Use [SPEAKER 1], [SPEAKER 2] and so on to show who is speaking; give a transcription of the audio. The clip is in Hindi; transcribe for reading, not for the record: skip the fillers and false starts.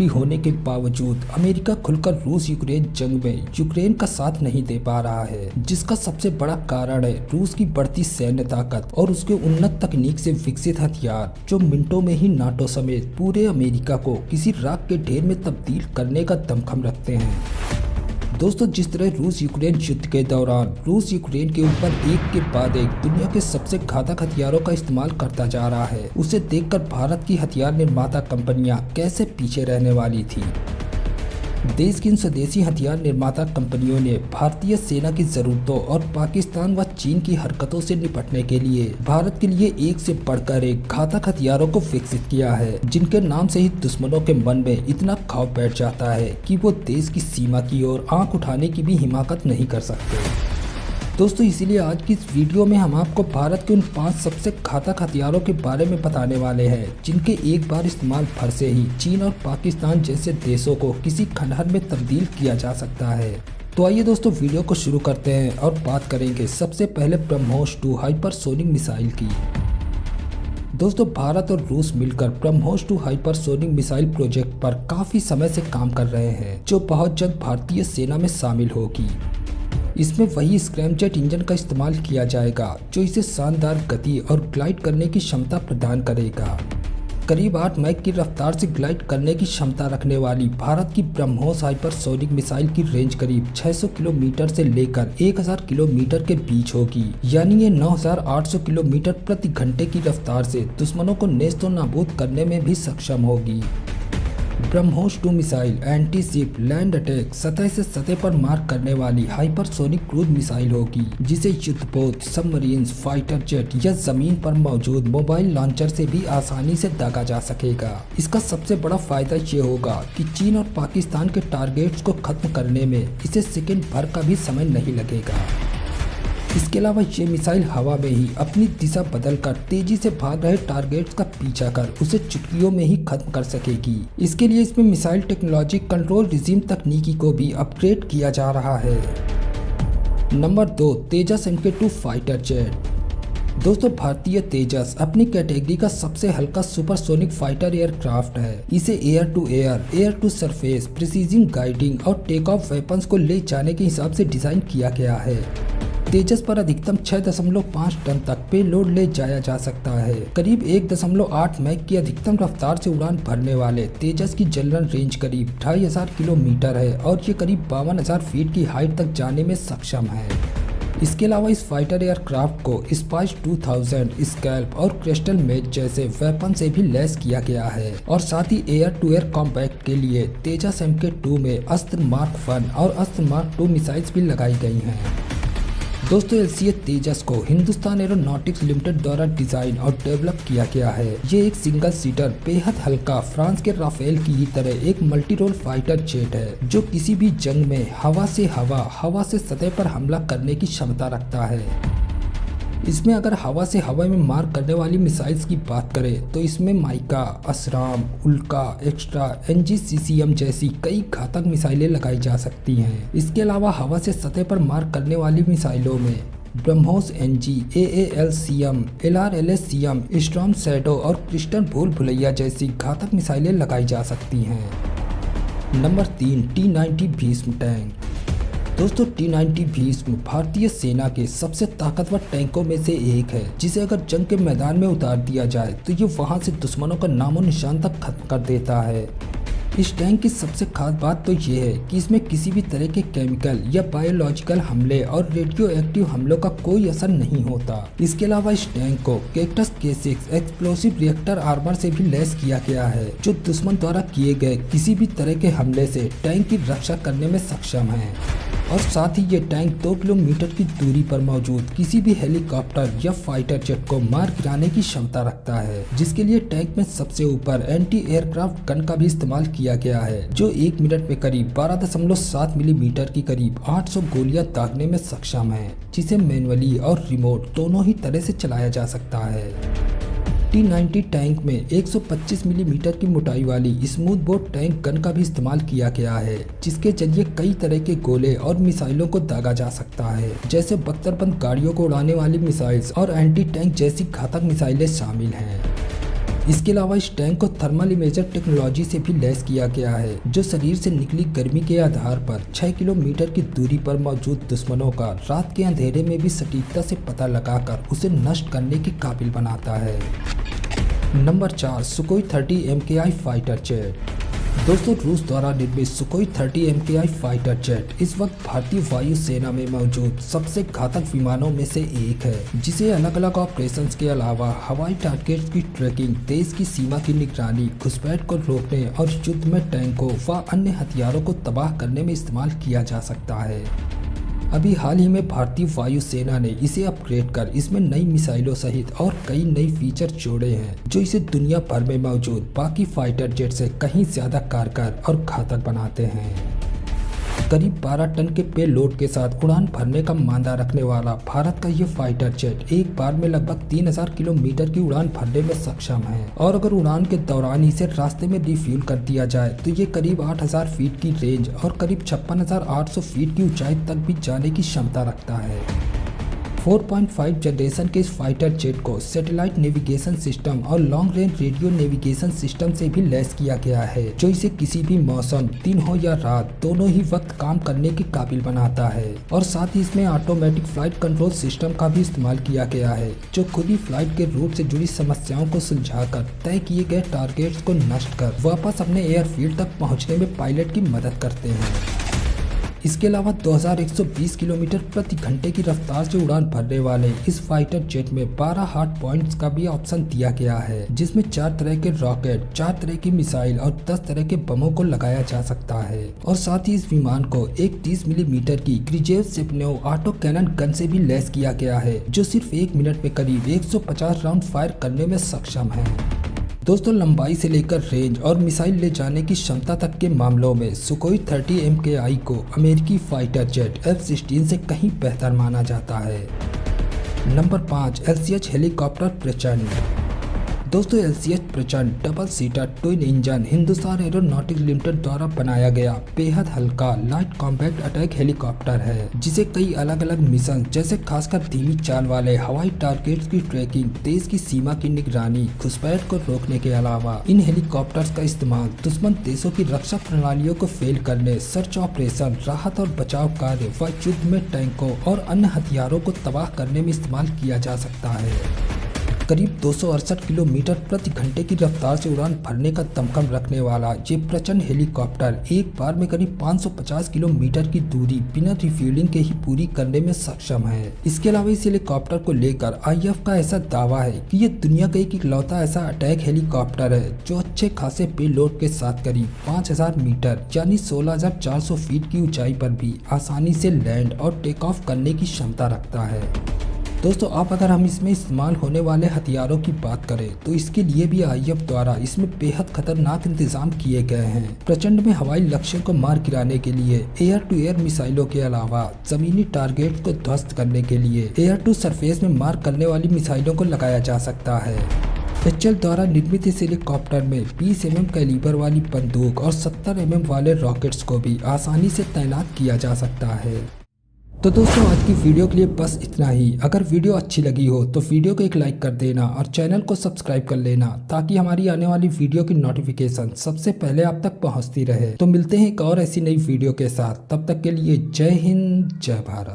[SPEAKER 1] होने के बावजूद अमेरिका खुलकर रूस यूक्रेन जंग में यूक्रेन का साथ नहीं दे पा रहा है, जिसका सबसे बड़ा कारण है रूस की बढ़ती सैन्य ताकत और उसके उन्नत तकनीक से विकसित हथियार, जो मिनटों में ही नाटो समेत पूरे अमेरिका को किसी राख के ढेर में तब्दील करने का दमखम रखते हैं। दोस्तों, जिस तरह रूस यूक्रेन युद्ध के दौरान रूस यूक्रेन के ऊपर एक के बाद एक दुनिया के सबसे घातक हथियारों का इस्तेमाल करता जा रहा है, उसे देखकर भारत की हथियार निर्माता कंपनियां कैसे पीछे रहने वाली थी। देश की इन स्वदेशी हथियार निर्माता कंपनियों ने भारतीय सेना की जरूरतों और पाकिस्तान व चीन की हरकतों से निपटने के लिए भारत के लिए एक से बढ़कर एक घातक हथियारों को विकसित किया है, जिनके नाम से ही दुश्मनों के मन में इतना खौफ बैठ जाता है कि वो देश की सीमा की ओर आंख उठाने की भी हिमाकत नहीं कर सकते। दोस्तों, इसीलिए आज की इस वीडियो में हम आपको भारत के उन 5 सबसे घातक हथियारों के बारे में बताने वाले हैं, जिनके एक बार इस्तेमाल भर से ही चीन और पाकिस्तान जैसे देशों को किसी खंडहर में तब्दील किया जा सकता है। तो आइए दोस्तों, वीडियो को शुरू करते हैं और बात करेंगे सबसे पहले ब्रह्मोस 2 हाइपरसोनिक मिसाइल की। दोस्तों, भारत और रूस मिलकर ब्रह्मोस 2 हाइपरसोनिक मिसाइल प्रोजेक्ट पर काफी समय से काम कर रहे हैं, जो बहुत जल्द भारतीय सेना में शामिल होगी। इसमें वही स्क्रैमजेट इंजन का इस्तेमाल किया जाएगा, जो इसे शानदार गति और ग्लाइड करने की क्षमता प्रदान करेगा। करीब 8 मैक की रफ्तार से ग्लाइड करने की क्षमता रखने वाली भारत की ब्रह्मोस हाइपरसोनिक मिसाइल की रेंज करीब 600 किलोमीटर से लेकर 1000 किलोमीटर के बीच होगी, यानी ये 9800 किलोमीटर प्रति घंटे की रफ्तार से दुश्मनों को नेस्तो नाबूद करने में भी सक्षम होगी। BrahMos 2 missile anti ship land attack सतह से सतह पर मार करने वाली हाइपरसोनिक क्रूज मिसाइल होगी, जिसे युद्धपोत, सबमरीन्स, फाइटर जेट या जमीन पर मौजूद मोबाइल लॉन्चर से भी आसानी से दागा जा सकेगा। इसका सबसे बड़ा फायदा ये होगा कि चीन और पाकिस्तान के टारगेट्स को खत्म करने में इसे सेकंड भर का भी समय नहीं लगेगा। इसके अलावा ये मिसाइल हवा में ही अपनी दिशा बदलकर तेजी से भाग रहे टारगेट्स का पीछा कर उसे चुटकियों में ही खत्म कर सकेगी। इसके लिए इसमें मिसाइल टेक्नोलॉजी कंट्रोल रिजीम तकनीकी को भी अपग्रेड किया जा रहा है। नंबर 2, तेजस MK2 फाइटर जेट। दोस्तों, भारतीय तेजस अपनी कैटेगरी का सबसे हल्का सुपरसोनिक फाइटर एयरक्राफ्ट है। इसे air to air, air to surface, precision guiding और टेक ऑफ वेपन्स को ले जाने के हिसाब से डिजाइन किया गया है। तेजस पर अधिकतम 6.5 टन तक पेलोड ले जाया जा सकता है। करीब 1.8 मैक की अधिकतम रफ्तार से उड़ान भरने वाले तेजस की जनरल रेंज करीब 2500 किलोमीटर है और ये करीब 52,000 फीट की हाइट तक जाने में सक्षम है। इसके अलावा इस फाइटर एयरक्राफ्ट को स्पाइस 2000, स्कैल्प और क्रिस्टल मेज जैसे वेपन से भी लैस किया गया है और साथ ही एयर टू एयर कॉम्बैट के लिए तेजस MK2 में अस्त्र मार्क 1 और अस्त्र मार्क 2 मिसाइल्स भी लगाई गई हैं। दोस्तों, LCA तेजस को हिंदुस्तान एरोनॉटिक्स लिमिटेड द्वारा डिजाइन और डेवलप किया गया है। ये एक सिंगल सीटर बेहद हल्का फ्रांस के राफेल की ही तरह एक मल्टी रोल फाइटर जेट है, जो किसी भी जंग में हवा से सतह पर हमला करने की क्षमता रखता है। इसमें अगर हवा से हवा में मार करने वाली मिसाइल्स की बात करें तो इसमें माइका, असराम, उल्का, एक्स्ट्रा, NGCCM जैसी कई घातक मिसाइलें लगाई जा सकती हैं। इसके अलावा हवा से सतह पर मार करने वाली मिसाइलों में BrahMos NG, AALCM, LRLS-CM, storm shadow और क्रिस्टल भूल भुलैया जैसी घातक मिसाइलें लगाई जा सकती हैं। Number 3, T-90 Bhishma tank. दोस्तों, T-90 भीष्म भारतीय सेना के सबसे ताकतवर टैंकों में से एक है, जिसे अगर जंग के मैदान में उतार दिया जाए तो ये वहां से दुश्मनों का नामो निशान तक खत्म कर देता है। इस टैंक की सबसे खास बात तो ये है कि इसमें किसी भी तरह के केमिकल या बायोलॉजिकल हमले और रेडियो एक्टिव हमलों का कोई असर नहीं होता। इसके अलावा इस टैंक को cactus K6 explosive reactor armour से भी लैस किया गया है, जो दुश्मन द्वारा किए गए किसी भी तरह के हमले से टैंक की रक्षा करने में सक्षम है। और साथ ही ये टैंक 2 किलोमीटर की दूरी पर मौजूद किसी भी हेलीकॉप्टर या फाइटर जेट को मार गिराने की क्षमता रखता है, जिसके लिए टैंक में सबसे ऊपर एंटी एयरक्राफ्ट गन का भी इस्तेमाल किया गया है, जो 1 मिनट में करीब 12.7 मिलीमीटर की करीब 800 गोलियां दागने में सक्षम है, जिसे मैनुअली और रिमोट दोनों ही तरह से चलाया जा सकता है। T-90 टैंक में 125 मिलीमीटर की मोटाई वाली स्मूथ बोर टैंक गन का भी इस्तेमाल किया गया है, जिसके जरिए कई तरह के गोले और मिसाइलों को दागा जा सकता है, जैसे बख्तरबंद गाड़ियों को उड़ाने वाली मिसाइल्स और एंटी टैंक जैसी घातक मिसाइलें शामिल हैं। इसके अलावा इस टैंक को थर्मल इमेजर टेक्नोलॉजी से भी लैस किया गया है, जो शरीर से निकली गर्मी के आधार पर 6 किलोमीटर की दूरी पर मौजूद दुश्मनों का रात के अंधेरे में भी सटीकता से पता लगाकर उसे नष्ट करने के काबिल बनाता है। Number 4, सुकोई 30 MKI fighter jet. दोस्तों, रूस द्वारा निर्मित सुकोई 30 MKI फाइटर जेट इस वक्त भारतीय वायु सेना में मौजूद सबसे घातक विमानों में से एक है, जिसे अलग अलग ऑपरेशंस के अलावा हवाई टारगेट्स की ट्रैकिंग, देश की सीमा की निगरानी, घुसपैठ को रोकने और युद्ध में टैंकों व अन्य हथियारों को तबाह करने में इस्तेमाल किया जा सकता है। अभी हाल ही में भारतीय वायु सेना ने इसे अपग्रेड कर इसमें नई मिसाइलों सहित और कई नई फीचर जोड़े हैं, जो इसे दुनिया भर में मौजूद बाकी फाइटर जेट से कहीं ज्यादा कारगर और घातक बनाते हैं। करीब 12 टन के पेलोड के साथ उड़ान भरने का मांदा रखने वाला भारत का ये फाइटर जेट एक बार में लगभग 3000 किलोमीटर की उड़ान भरने में सक्षम है, और अगर उड़ान के दौरान इसे रास्ते में रिफ्यूल कर दिया जाए तो ये करीब 8000 फीट की रेंज और करीब 56,800 फीट की ऊंचाई तक भी जाने की क्षमता रखता है। 4.5 जनरेशन के इस फाइटर जेट को सैटेलाइट नेविगेशन सिस्टम और long range radio navigation system से भी लैस किया गया है, जो इसे किसी भी मौसम, दिन हो या रात, दोनों ही वक्त काम करने के काबिल बनाता है। और साथ ही इसमें ऑटोमेटिक फ्लाइट कंट्रोल सिस्टम का भी इस्तेमाल किया गया है, जो खुद ही फ्लाइट के रूट से जुड़ी समस्याओं को सुलझाकर तय किए गए टारगेट्स को नष्ट कर वापस अपने एयरफील्ड तक पहुँचने में पायलट की मदद करते हैं। इसके अलावा 2120 किलोमीटर प्रति घंटे की रफ्तार से उड़ान भरने वाले इस फाइटर जेट में 12 हार्ड पॉइंट्स का भी ऑप्शन दिया गया है, जिसमें 4 तरह के रॉकेट, 4 तरह की मिसाइल और 10 तरह के बमों को लगाया जा सकता है। और साथ ही इस विमान को एक 30 मिलीमीटर की ग्रिजेव सेपनेव ऑटो कैनन गन से भी लैस किया गया है, जो सिर्फ 1 मिनट में करीब 150 राउंड फायर करने में सक्षम है। दोस्तों, लंबाई से लेकर रेंज और मिसाइल ले जाने की क्षमता तक के मामलों में सुकोई 30 MKI को अमेरिकी फाइटर जेट F-16 से कहीं बेहतर माना जाता है। नंबर 5, LCH हेलीकॉप्टर प्रचंड। दोस्तों, LCH प्रचंड double seater twin engine Hindustan aeronautics limited द्वारा बनाया गया बेहद हल्का लाइट कॉम्पैक्ट अटैक हेलीकॉप्टर है, जिसे कई अलग अलग मिशन जैसे खासकर धीमी चाल वाले हवाई टारगेट्स की ट्रैकिंग, देश की सीमा की निगरानी, घुसपैठ को रोकने के अलावा इन हेलीकॉप्टर्स का इस्तेमाल दुश्मन देशों की रक्षा प्रणालियों को फेल करने, सर्च ऑपरेशन, राहत और बचाव कार्य व युद्ध में टैंकों और अन्य हथियारों को तबाह करने में इस्तेमाल किया जा सकता है। करीब 268 किलोमीटर प्रति घंटे की रफ्तार से उड़ान भरने का दमखम रखने वाला ये प्रचंड हेलीकॉप्टर एक बार में करीब 550 किलोमीटर की दूरी बिना रिफ्यूलिंग के ही पूरी करने में सक्षम है। इसके अलावा इस हेलीकॉप्टर को लेकर IAF का ऐसा दावा है कि ये दुनिया का एक इकलौता ऐसा अटैक हेलीकॉप्टर है जो अच्छे खासे पेलोड के साथ करीब 5000 मीटर यानी 16,400 फीट की ऊंचाई पर भी आसानी से लैंड और टेक ऑफ करने की क्षमता रखता है। दोस्तों, अब अगर हम इसमें इस्तेमाल होने वाले हथियारों की बात करें तो इसके लिए भी IAF द्वारा इसमें बेहद खतरनाक इंतजाम किए गए हैं। प्रचंड में हवाई लक्ष्यों को मार गिराने के लिए एयर टू एयर मिसाइलों के अलावा जमीनी टारगेट को ध्वस्त करने के लिए एयर टू सरफेस में मार करने वाली मिसाइलों को लगाया जा सकता है। HAL द्वारा निर्मित इस हेलीकॉप्टर में 20 mm कैलिबर वाली बंदूक और 70 mm वाले रॉकेट्स को भी आसानी से तैनात किया जा सकता है। तो दोस्तों, आज की वीडियो के लिए बस इतना ही। अगर वीडियो अच्छी लगी हो तो वीडियो को एक लाइक कर देना और चैनल को सब्सक्राइब कर लेना, ताकि हमारी आने वाली वीडियो की नोटिफिकेशन सबसे पहले आप तक पहुंचती रहे। तो मिलते हैं एक और ऐसी नई वीडियो के साथ, तब तक के लिए जय हिंद, जय भारत।